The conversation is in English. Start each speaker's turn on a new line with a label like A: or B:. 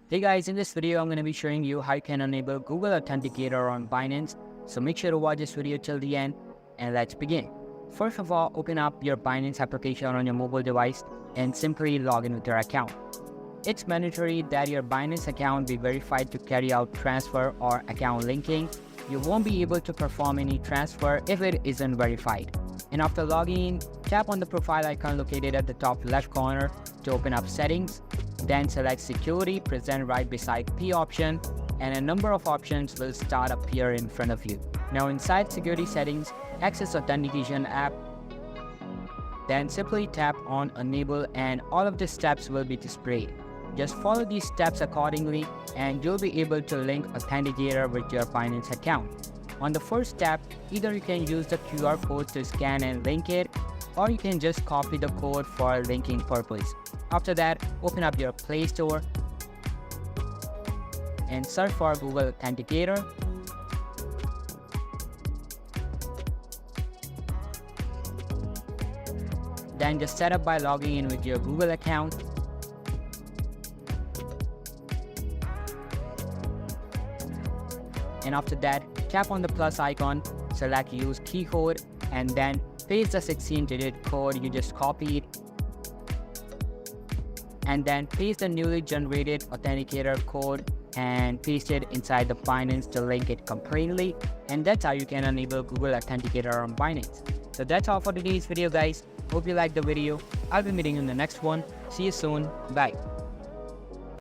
A: Hey guys, in this video I'm going to be showing you how you can enable Google Authenticator on Binance. So make sure to watch this video till the end and let's begin. First of all, open up your Binance application on your mobile device and simply log in with your account. It's mandatory that your Binance account be verified to carry out transfer or account linking. You won't be able to perform any transfer if it isn't verified. And after logging in, tap on the profile icon located at the top left corner to open up settings. Then select security present right beside P option, and a number of options will start appear in front of you. Now inside security settings, access authentication app. Then simply tap on enable and all of the steps will be displayed. Just follow these steps accordingly and you'll be able to link Authenticator with your Binance account. On the first step, either you can use the QR code to scan and link it, or you can just copy the code for linking purpose. After that, open up your Play Store and search for Google Authenticator. Then just set up by logging in with your Google account. And after that, tap on the plus icon, select use key code, and then paste the 16-digit code you just copied. And then paste the newly generated authenticator code and paste it inside the Binance to link it completely. And that's how you can enable Google Authenticator on Binance. So that's all for today's video, guys. Hope you liked the video. I'll be meeting you in the next one. See you soon. Bye.